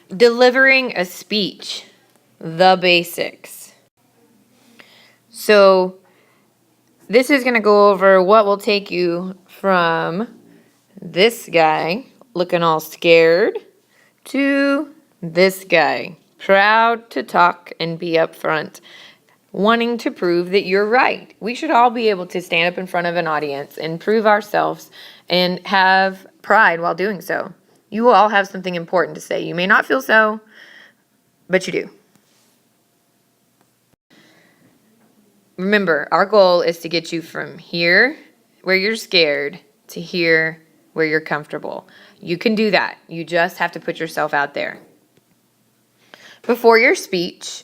Delivering a speech, the basics. So this is going to go over what will take you from this guy looking all scared to this guy proud to talk and be upfront, wanting to prove that you're right. We should all be able to stand up in front of an audience and prove ourselves and have pride while doing so. You will all have something important to say. You may not feel so, but you do. Remember, our goal is to get you from here, where you're scared, to here, where you're comfortable. You can do that. You just have to put yourself out there. Before your speech,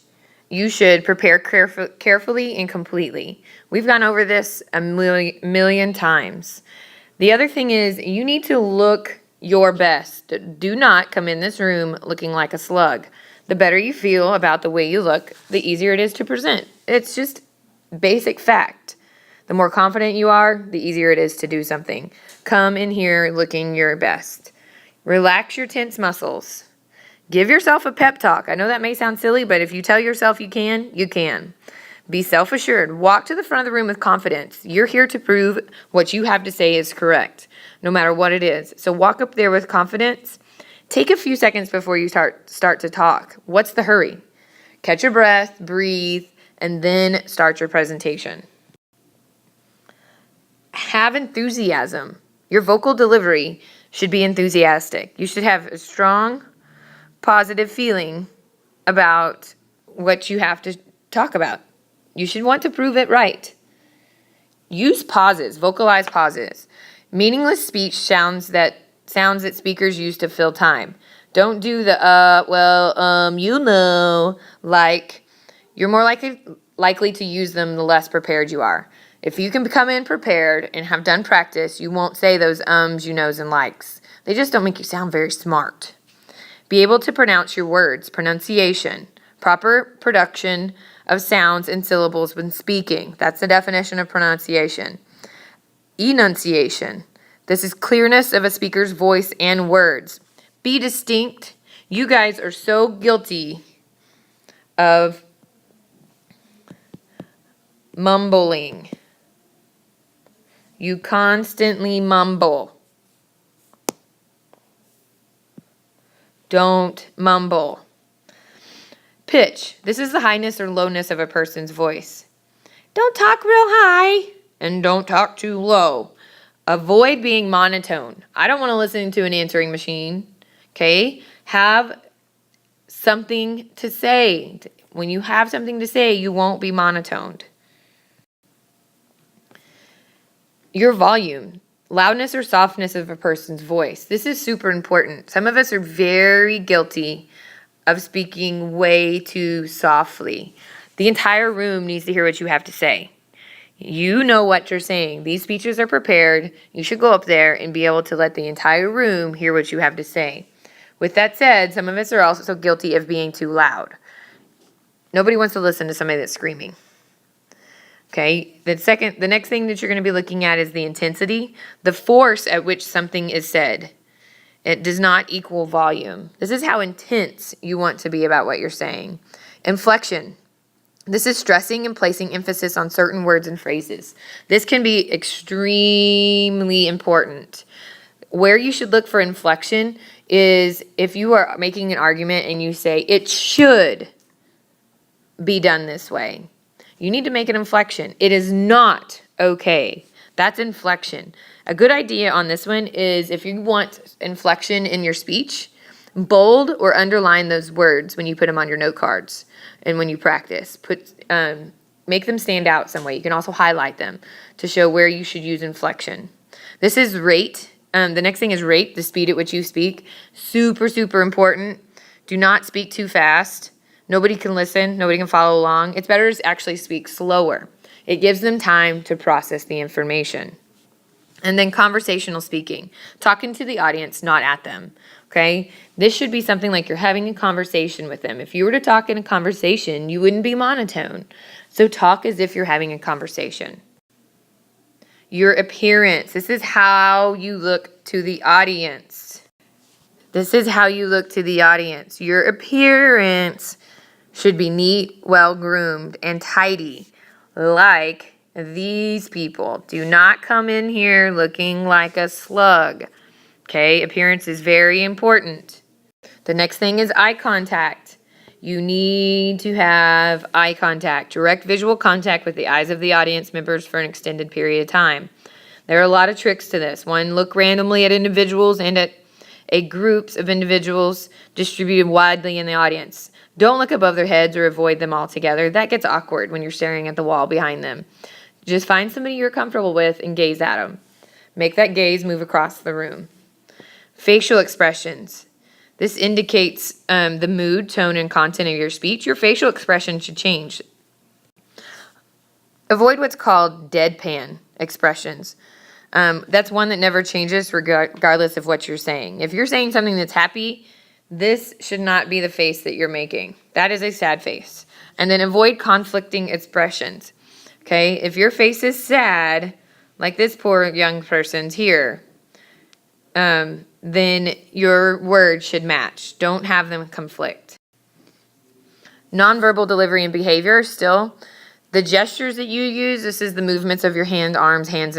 you should prepare carefully and completely. We've gone over this a million times. The other thing is you need to look your best. Do not come in this room looking like a slug. The better you feel about the way you look, the easier it is to present. It's just basic fact. The more confident you are, the easier it is to do something. Come in here looking your best. Relax your tense muscles. Give yourself a pep talk. I know that may sound silly, but if you tell yourself you can, you can. Be self-assured. Walk to the front of the room with confidence. You're here to prove what you have to say is correct, no matter what it is. So walk up there with confidence. Take a few seconds before you start to talk. What's the hurry? Catch your breath, breathe, and then start your presentation. Have enthusiasm. Your vocal delivery should be enthusiastic. You should have a strong, positive feeling about what you have to talk about. You should want to prove it right. Use pauses, vocalize pauses. Meaningless speech sounds that speakers use to fill time. Don't do the like you're more likely to use them the less prepared you are. If you can come in prepared and have done practice, you won't say those you knows, and likes. They just don't make you sound very smart. Be able to pronounce your words, pronunciation, proper production of sounds and syllables when speaking. That's the definition of pronunciation. Enunciation. This is clearness of a speaker's voice and words. Be distinct. You guys are so guilty of mumbling. You constantly mumble. Don't mumble. Pitch. This is the highness or lowness of a person's voice. Don't talk real high and don't talk too low. Avoid being monotone. I don't want to listen to an answering machine. Okay? Have something to say. When you have something to say, you won't be monotoned. Your volume. Loudness or softness of a person's voice. This is super important. Some of us are very guilty of speaking way too softly. The entire room needs to hear what you have to say. You know what you're saying. These speeches are prepared. You should go up there and be able to let the entire room hear what you have to say. With that said, some of us are also guilty of being too loud. Nobody wants to listen to somebody that's screaming. Okay, the next thing that you're going to be looking at is the intensity, the force at which something is said. It does not equal volume. This is how intense you want to be about what you're saying. Inflection. This is stressing and placing emphasis on certain words and phrases. This can be extremely important. Where you should look for inflection is if you are making an argument and you say, it should be done this way. You need to make an inflection. It is not okay. That's inflection. A good idea on this one is if you want inflection in your speech, bold or underline those words when you put them on your note cards and when you practice. Make them stand out some way. You can also highlight them to show where you should use inflection. This is rate. The next thing is rate, the speed at which you speak. Super, super important. Do not speak too fast. Nobody can listen. Nobody can follow along. It's better to actually speak slower. It gives them time to process the information. And then conversational speaking. Talking to the audience, not at them. Okay? This should be something like you're having a conversation with them. If you were to talk in a conversation, you wouldn't be monotone. So talk as if you're having a conversation. Your appearance. This is how you look to the audience. This is how you look to the audience. Your appearance should be neat, well-groomed, and tidy, like these people. Do not come in here looking like a slug. Okay, appearance is very important. The next thing is eye contact. You need to have eye contact, direct visual contact with the eyes of the audience members for an extended period of time. There are a lot of tricks to this. One, look randomly at individuals and at groups of individuals distributed widely in the audience. Don't look above their heads or avoid them altogether. That gets awkward when you're staring at the wall behind them. Just find somebody you're comfortable with and gaze at them. Make that gaze move across the room. Facial expressions. This indicates the mood, tone, and content of your speech. Your facial expression should change. Avoid what's called deadpan expressions. That's one that never changes regardless of what you're saying. If you're saying something that's happy, this should not be the face that you're making. That is a sad face. And then avoid conflicting expressions. Okay, if your face is sad, like this poor young person's here, then your words should match. Don't have them conflict. Nonverbal delivery and behavior, still, the gestures that you use, this is the movements of your head, arms, hands,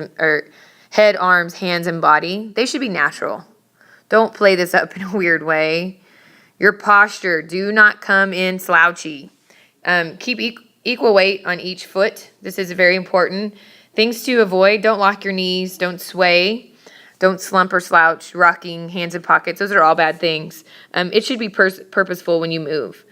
and body. They should be natural. Don't play this up in a weird way. Your posture, do not come in slouchy. Keep equal weight on each foot. This is very important. Things to avoid, don't lock your knees, don't sway. Don't slump or slouch, rocking, hands in pockets. Those are all bad things. It should be purposeful when you move.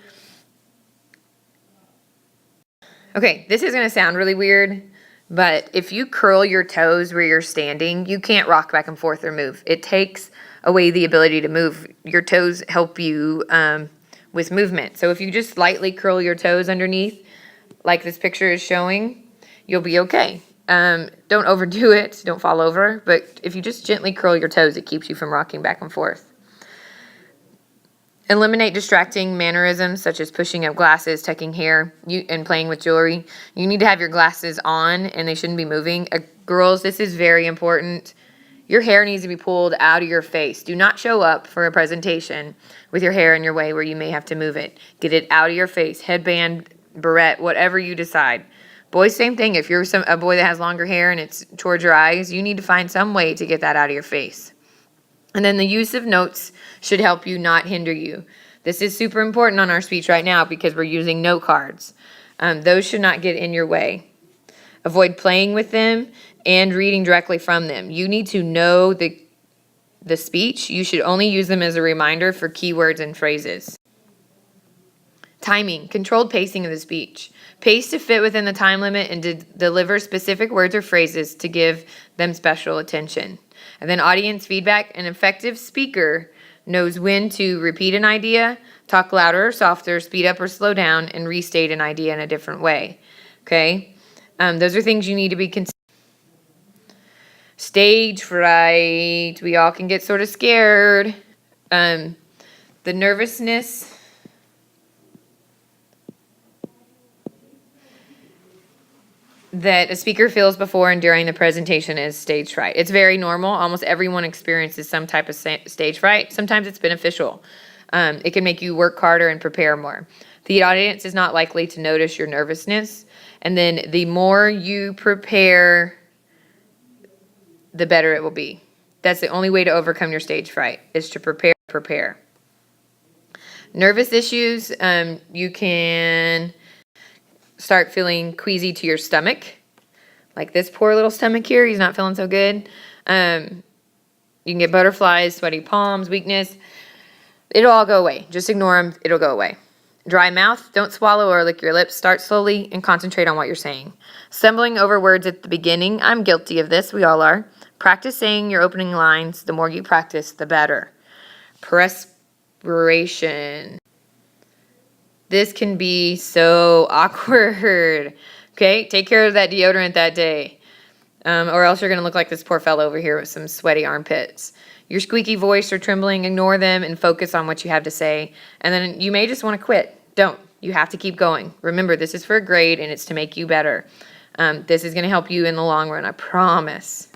Okay, this is going to sound really weird, but if you curl your toes where you're standing, you can't rock back and forth or move. It takes away the ability to move. Your toes help you with movement. So if you just slightly curl your toes underneath, like this picture is showing, you'll be okay. Don't overdo it. Don't fall over. But if you just gently curl your toes, it keeps you from rocking back and forth. Eliminate distracting mannerisms such as pushing up glasses, tucking hair, and playing with jewelry. You need to have your glasses on and they shouldn't be moving. Girls, this is very important. Your hair needs to be pulled out of your face. Do not show up for a presentation with your hair in your way where you may have to move it. Get it out of your face. Headband, barrette, whatever you decide. Boys, same thing. If you're a boy that has longer hair and it's towards your eyes, you need to find some way to get that out of your face. And then the use of notes should help you, not hinder you. This is super important on our speech right now because we're using note cards. Those should not get in your way. Avoid playing with them and reading directly from them. You need to know the speech. You should only use them as a reminder for keywords and phrases. Timing, controlled pacing of the speech. Pace to fit within the time limit and to deliver specific words or phrases to give them special attention. And then audience feedback. An effective speaker knows when to repeat an idea, talk louder or softer, speed up or slow down, and restate an idea in a different way. Okay? Those are things you need to be considering. Stage fright. We all can get sort of scared. The nervousness that a speaker feels before and during the presentation is stage fright. It's very normal. Almost everyone experiences some type of stage fright. Sometimes it's beneficial. It can make you work harder and prepare more. The audience is not likely to notice your nervousness. And then the more you prepare, the better it will be. That's the only way to overcome your stage fright, is to prepare. Nervous issues, you can start feeling queasy to your stomach, like this poor little stomach here. He's not feeling so good. You can get butterflies, sweaty palms, weakness. It'll all go away. Just ignore them. It'll go away. Dry mouth. Don't swallow or lick your lips. Start slowly and concentrate on what you're saying. Stumbling over words at the beginning. I'm guilty of this. We all are. Practice saying your opening lines. The more you practice, the better. Perspiration. This can be so awkward. Okay, take care of that deodorant that day. Or else you're going to look like this poor fellow over here with some sweaty armpits. Your squeaky voice or trembling, ignore them and focus on what you have to say. And then you may just want to quit. Don't. You have to keep going. Remember, this is for a grade and it's to make you better. This is going to help you in the long run, I promise.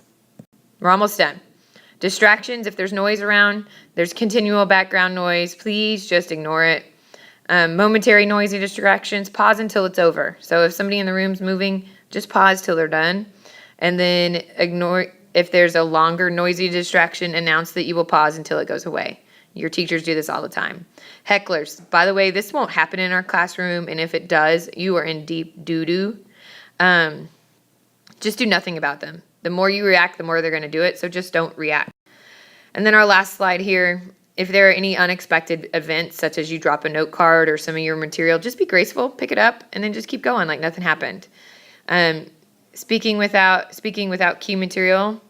We're almost done. Distractions, if there's noise around, there's continual background noise, please just ignore it. Momentary noisy distractions, pause until it's over. So if somebody in the room's moving, just pause till they're done. And then ignore, if there's a longer noisy distraction, announce that you will pause until it goes away. Your teachers do this all the time. Hecklers, by the way, this won't happen in our classroom, and if it does, you are in deep doo-doo. Just do nothing about them. The more you react, the more they're going to do it, so just don't react. And then our last slide here, if there are any unexpected events, such as you drop a note card or some of your material, just be graceful, pick it up, and then just keep going like nothing happened. Speaking without key material,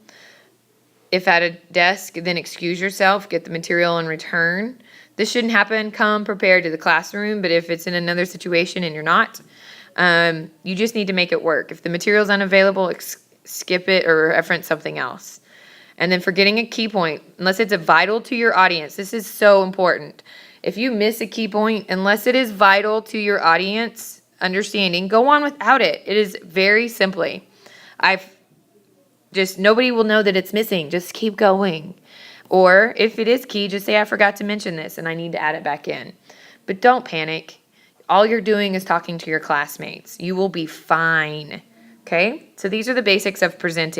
if at a desk, then excuse yourself, get the material in return. This shouldn't happen. Come prepared to the classroom, but if it's in another situation and you're not, you just need to make it work. If the material's unavailable, skip it or reference something else. And then for getting a key point, unless it's vital to your audience, this is so important. If you miss a key point, unless it is vital to your audience understanding, go on without it. It is very simply. Nobody will know that it's missing. Just keep going. Or if it is key, just say, I forgot to mention this and I need to add it back in. But don't panic. All you're doing is talking to your classmates. You will be fine. Okay? So these are the basics of presenting.